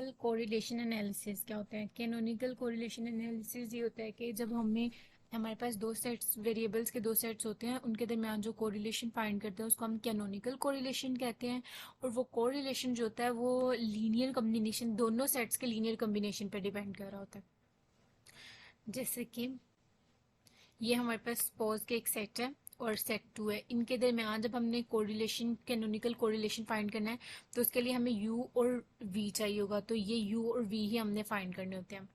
Canonical correlation analysis क्या होता है? कैनोनिकल कोरिलेशन एनालिसिस ये होता है कि जब हमारे पास दो सेट्स वेरिएबल्स के दो सेट्स होते हैं, उनके दरमियान जो कोरिलेशन फाइंड करते हैं उसको हम कैनोनिकल कोरिलेशन कहते हैं। और वो कोरिलेशन जो होता है वो लीनियर कम्बिनेशन, दोनों सेट्स के लीनियर कम्बिनेशन पर डिपेंड कर रहा होता है। जैसे कि ये हमारे पास सपोज के एक सेट है और सेट टू है, इनके दरमियान जब हमने कोरिलेशन कैनोनिकल कोरिलेशन फाइंड करना है तो उसके लिए हमें यू और वी चाहिए होगा, तो ये यू और वी ही हमने फाइंड करने होते हैं।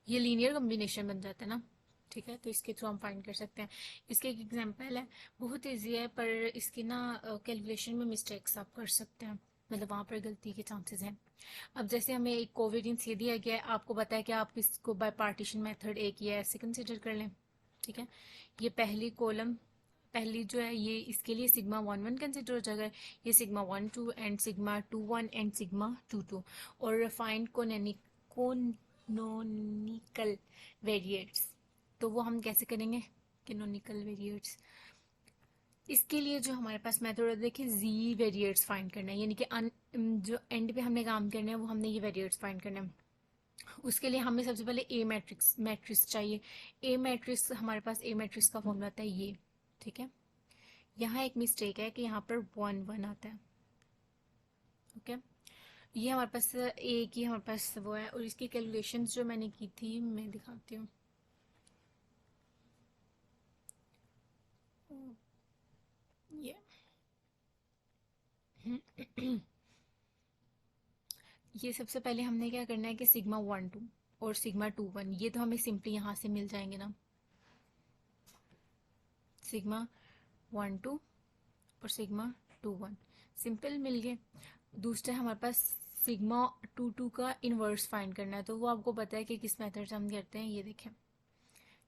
ये लीनियर कम्बिनेशन बन जाता है ना। ठीक है, तो इसके थ्रू हम फाइंड कर सकते हैं। इसके एक एग्जांपल है, बहुत ईजी है पर इसकी ना कैलकुलेशन में मिस्टेक्स आप कर सकते हैं, मतलब वहाँ पर गलती के चांसेस हैं। अब जैसे हमें एक कोवेरियंस ये दिया गया है, आपको पता है कि आप इसको बाय पार्टीशन मेथड एक ये ऐसे कंसिडर कर लें। ठीक है, ये पहली कॉलम, पहली जो है ये इसके लिए सिग्मा वन वन कंसिडर हो जाएगा, ये sigma one two and sigma two one and sigma two two. और फाइंड कैनोनिकल वेरिएट्स, तो वो हम कैसे करेंगे? कैनोनिकल वेरिएट्स, इसके लिए जो हमारे पास मेथड है देखिए, जी वेरिएट्स फाइंड करना है, यानी कि जो एंड पे हमने काम करना है वो हमने ये वेरिएट्स फाइंड करना है। उसके लिए हमें सबसे पहले ए मैट्रिक्स मैट्रिक्स चाहिए। ए मैट्रिक्स, हमारे पास ए मैट्रिक्स का फॉर्मूला आता है ये। ठीक है, यहाँ एक मिस्टेक है कि यहाँ पर वन वन आता है। ओके, ये हमारे पास ए की हमारे पास वो है, और इसकी कैलकुलेशंस जो मैंने की थी मैं दिखाती हूँ। ये ये सबसे पहले हमने क्या करना है कि सिग्मा वन टू और सिग्मा टू वन, ये तो हमें सिंपली यहाँ से मिल जाएंगे ना, सिग्मा वन टू और सिग्मा टू वन सिंपल मिल गए। दूसरा हमारे पास सिग्मा टू टू का इन्वर्स फाइंड करना है, तो वो आपको पता है कि किस मेथड से हम करते हैं। ये देखें,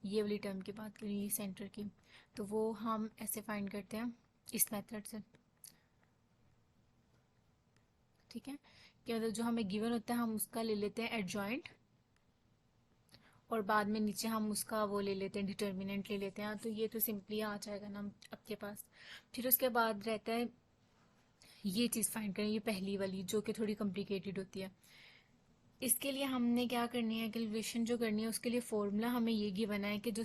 ये वाली टर्म की बात करें सेंटर की, तो वो हम ऐसे फाइंड करते हैं इस मेथड से। ठीक है, कि मतलब जो हमें गिवन होता है हम उसका ले लेते हैं एडजॉइंट, और बाद में नीचे हम उसका वो ले लेते हैं डिटर्मिनेंट ले लेते हैं, तो ये तो सिंपली आ जाएगा ना आपके पास। फिर उसके बाद रहता है ये चीज़ फाइंड करें, ये पहली वाली जो कि थोड़ी कॉम्प्लिकेटेड होती है। इसके लिए हमने क्या करनी है, कैलकुलेशन जो करनी है उसके लिए फॉर्मूला हमें ये गिवन है कि जो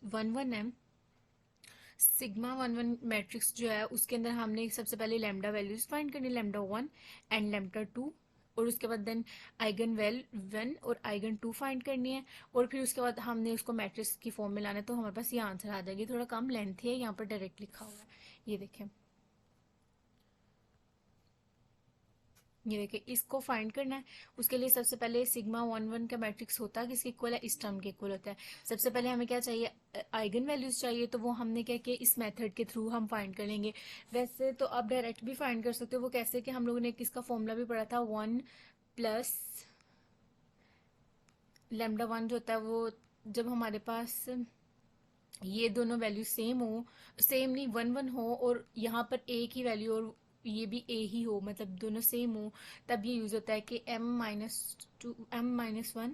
वन वन है, सिग्मा वन वन मैट्रिक्स जो है उसके अंदर हमने सबसे पहले लैम्डा वैल्यूज फाइंड करनी, lambda one and lambda two, और उसके बाद देन आइगन वेल वन और आइगन टू फाइंड करनी है, और फिर उसके बाद हमने उसको मैट्रिक्स की फॉर्म में लाना है, तो हमारे पास ये आंसर आ जाएगी। थोड़ा कम लेंथ है, यहाँ पर डायरेक्ट लिखा हुआ है, ये देखें, ये देखिए इसको फाइंड करना है। उसके लिए सबसे पहले सिग्मा वन वन का मैट्रिक्स होता है किसके इक्वल है, इस टर्म के इक्वल होता है। सबसे पहले हमें क्या चाहिए, आइगन वैल्यूज चाहिए, तो वो हमने क्या किया, इस मेथड के थ्रू हम फाइंड कर लेंगे। वैसे तो आप डायरेक्ट भी फाइंड कर सकते हो, वो कैसे कि हम लोगों ने किसका फॉर्मूला भी पढ़ा था, वन प्लस लेमडा वन जो होता है वो, जब हमारे पास ये दोनों वैल्यू सेम हो, सेम नहीं वन वन हो, और यहाँ पर ए की वैल्यू और ये भी ए ही हो, मतलब दोनों सेम हो, तब ये यूज होता है कि M minus two M minus one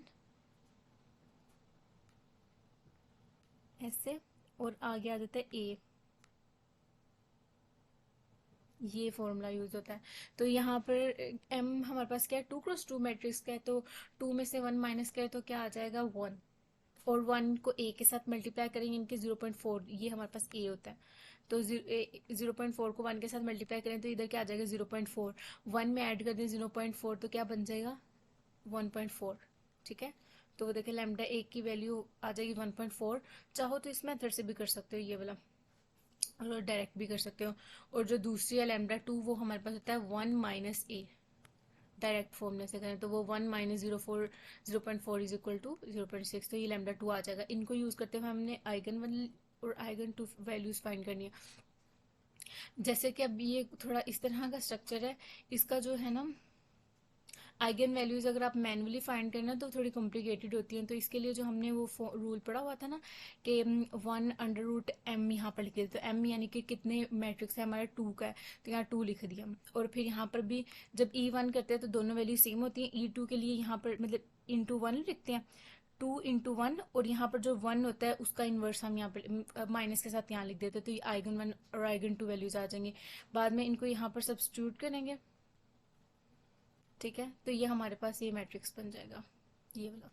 ऐसे, और आगे आ जाता है ए, ये फॉर्मूला यूज होता है। तो यहाँ पर एम हमारे पास क्या है, टू क्रॉस टू मैट्रिक्स का है, तो टू में से वन माइनस करें तो क्या आ जाएगा, वन, और वन को ए के साथ मल्टीप्लाई करेंगे, इनके 0.4, ये हमारे पास ए होता है, तो 0.4 को वन के साथ मल्टीप्लाई करें तो इधर क्या आ जाएगा, 0.4, वन में ऐड कर दें 0.4 तो क्या बन जाएगा, 1.4। ठीक है, तो वो देखिए लैम्डा एक की वैल्यू आ जाएगी 1.4। चाहो तो इस मेथड से भी कर सकते हो ये वाला, और डायरेक्ट भी कर सकते हो। और जो दूसरी है लैम्डा टू, वो हमारे पास होता है वन माइनस ए, डायरेक्ट फॉर्मूले से करें तो वो one minus 0.4 is equal to 0.6, तो ये लैम्डा टू आ जाएगा। इनको यूज करते हुए हमने आइगन वन और आइगन टू वैल्यूज फाइंड करनी है। जैसे कि अब ये थोड़ा इस तरह का स्ट्रक्चर है, इसका जो है ना आइगन वैल्यूज अगर आप मैनुअली फाइंड करना तो थोड़ी कॉम्प्लिकेटेड होती हैं, तो इसके लिए जो हमने वो रूल पढ़ा हुआ था ना कि वन अंडर रूट एम यहाँ पर लिख दिया, तो एम यानी कि कितने मैट्रिक्स है हमारा, टू का है, तो यहाँ टू लिख दिया। और फिर यहाँ पर भी जब ई वन करते हैं तो दोनों वैल्यू सेम होती हैं, ई टू के लिए यहाँ पर मतलब इंटू वन लिखते हैं, टू इंटू वन, और यहाँ पर जो वन होता है उसका इन्वर्स हम यहाँ पर माइनस के साथ यहाँ लिख देते हैं, तो ये आइगन वन और आइगन टू वैल्यूज आ जाएंगे। बाद में इनको यहाँ पर सब्सटीट्यूट करेंगे, ठीक है, तो ये हमारे पास ये मैट्रिक्स बन जाएगा, ये वाला।